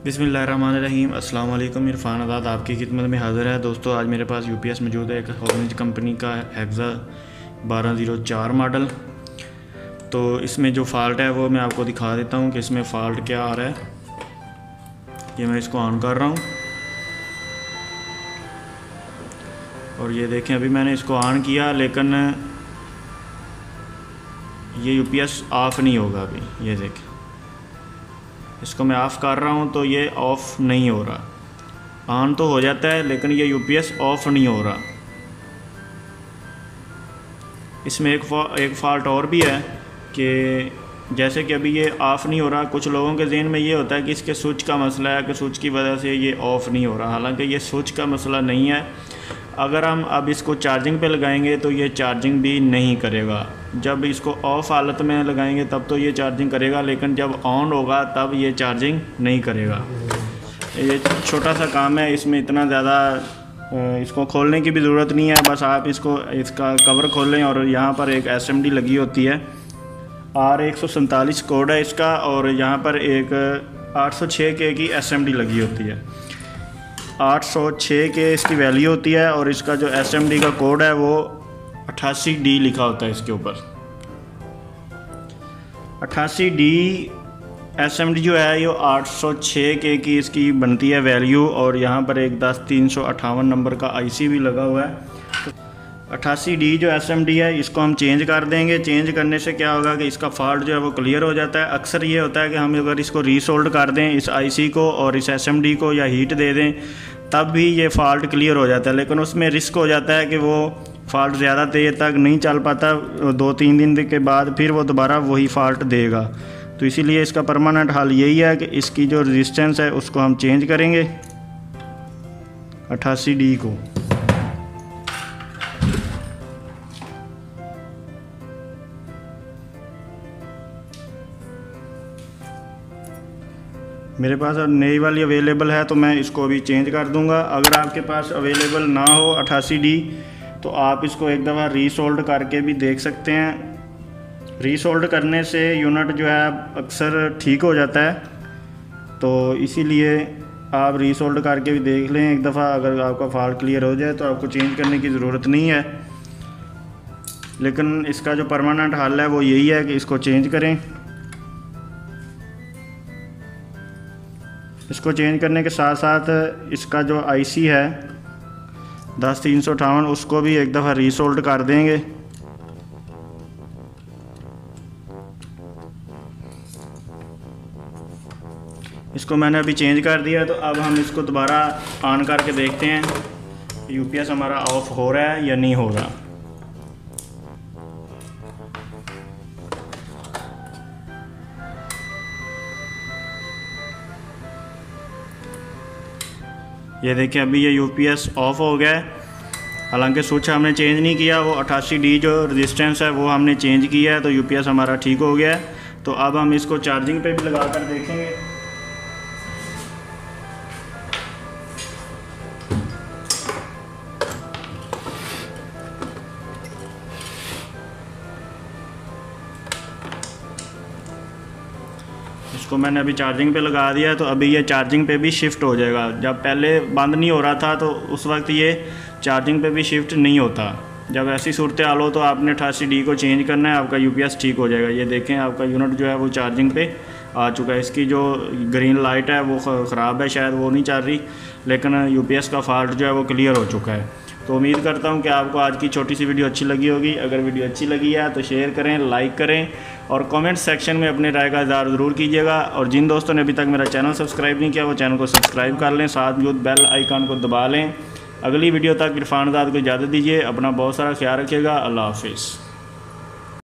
बिस्मिल्लाहिर्रहमानिर्रहीम। अस्सलाम वालेकुम। इरफान आज़ाद आपकी खिदमत में हाज़िर है। दोस्तों, आज मेरे पास यूपीएस मौजूद है, एक हॉर्निज कंपनी का हेक्सा 1204 मॉडल। तो इसमें जो फ़ाल्ट है वो मैं आपको दिखा देता हूँ कि इसमें फ़ाल्ट क्या आ रहा है। ये मैं इसको ऑन कर रहा हूँ और ये देखें, अभी मैंने इसको ऑन किया लेकिन ये यूपीएस ऑफ़ नहीं होगा। अभी ये देखें, इसको मैं ऑफ़ कर रहा हूँ तो ये ऑफ़ नहीं हो रहा। ऑन तो हो जाता है लेकिन ये यूपीएस ऑफ़ नहीं हो रहा। इसमें एक फ़ाल्ट और भी है कि जैसे कि अभी ये ऑफ़ नहीं हो रहा, कुछ लोगों के ज़हन में ये होता है कि इसके स्विच का मसला है कि स्विच की वजह से ये ऑफ़ नहीं हो रहा। हालांकि ये स्विच का मसला नहीं है। अगर हम अब इसको चार्जिंग पे लगाएंगे तो ये चार्जिंग भी नहीं करेगा। जब इसको ऑफ़ हालत में लगाएंगे तब तो ये चार्जिंग करेगा, लेकिन जब ऑन होगा तब ये चार्जिंग नहीं करेगा। ये छोटा सा काम है, इसमें इतना ज़्यादा इसको खोलने की भी ज़रूरत नहीं है। बस आप इसका कवर खोलें और यहाँ पर एक SMD लगी होती है, R147 कोड है इसका, और यहाँ पर एक 806K की SMD लगी होती है। 806K इसकी वैल्यू होती है और इसका जो SMD का कोड है वो 88D लिखा होता है इसके ऊपर। 88D SMD जो है ये 806K की इसकी बनती है वैल्यू, और यहाँ पर एक 10358 नंबर का IC भी लगा हुआ है। 88D जो SMD है इसको हम चेंज कर देंगे। चेंज करने से क्या होगा कि इसका फॉल्ट जो है वो क्लियर हो जाता है। अक्सर ये होता है कि हम अगर इसको रीसोल्ड कर दें इस IC को और इस SMD को, या हीट दे दें, तब भी ये फ़ाल्ट क्लियर हो जाता है। लेकिन उसमें रिस्क हो जाता है कि वो फ़ाल्ट ज़्यादा देर तक नहीं चल पाता, 2-3 दिन के बाद फिर वो दोबारा वही फ़ाल्ट देगा। तो इसीलिए इसका परमानेंट हल यही है कि इसकी जो रेजिस्टेंस है उसको हम चेंज करेंगे 88D को। मेरे पास नई वाली अवेलेबल है तो मैं इसको अभी चेंज कर दूंगा। अगर आपके पास अवेलेबल ना हो 88D तो आप इसको एक दफ़ा रीसोल्ड करके भी देख सकते हैं। रीसोल्ड करने से यूनिट जो है अक्सर ठीक हो जाता है, तो इसीलिए आप रीसोल्ड करके भी देख लें एक दफ़ा। अगर आपका फॉल्ट क्लियर हो जाए तो आपको चेंज करने की ज़रूरत नहीं है। लेकिन इसका जो परमानेंट हल है वो यही है कि इसको चेंज करें। इसको चेंज करने के साथ साथ इसका जो IC है 10358 उसको भी एक दफ़ा रीसोल्ड कर देंगे। इसको मैंने अभी चेंज कर दिया, तो अब हम इसको दोबारा ऑन करके देखते हैं यूपीएस हमारा ऑफ हो रहा है या नहीं हो रहा। ये देखिए, अभी ये यूपीएस ऑफ हो गया है। हालांकि स्विच हमने चेंज नहीं किया, वो 88D जो रेजिस्टेंस है वो हमने चेंज किया है, तो यूपीएस हमारा ठीक हो गया है। तो अब हम इसको चार्जिंग पे भी लगा कर देखेंगे। इसको मैंने अभी चार्जिंग पे लगा दिया है, तो अभी ये चार्जिंग पे भी शिफ्ट हो जाएगा। जब पहले बंद नहीं हो रहा था तो उस वक्त ये चार्जिंग पे भी शिफ्ट नहीं होता। जब ऐसी सूरत हाल हो तो आपने 88D को चेंज करना है, आपका यूपीएस ठीक हो जाएगा। ये देखें, आपका यूनिट जो है वो चार्जिंग पे आ चुका है। इसकी जो ग्रीन लाइट है वो ख़राब है, शायद वो नहीं चल रही, लेकिन यूपीएस का फॉल्ट जो है वो क्लियर हो चुका है। तो उम्मीद करता हूँ कि आपको आज की छोटी सी वीडियो अच्छी लगी होगी। अगर वीडियो अच्छी लगी है तो शेयर करें, लाइक करें और कमेंट सेक्शन में अपने राय का इज़हार ज़रूर कीजिएगा। और जिन दोस्तों ने अभी तक मेरा चैनल सब्सक्राइब नहीं किया वो चैनल को सब्सक्राइब कर लें, साथ मौजूद बेल आइकन को दबा लें। अगली वीडियो तक इरफान आज़ाद को इजाज़त दीजिए। अपना बहुत सारा ख्याल रखिएगा। अल्लाह हाफिज़।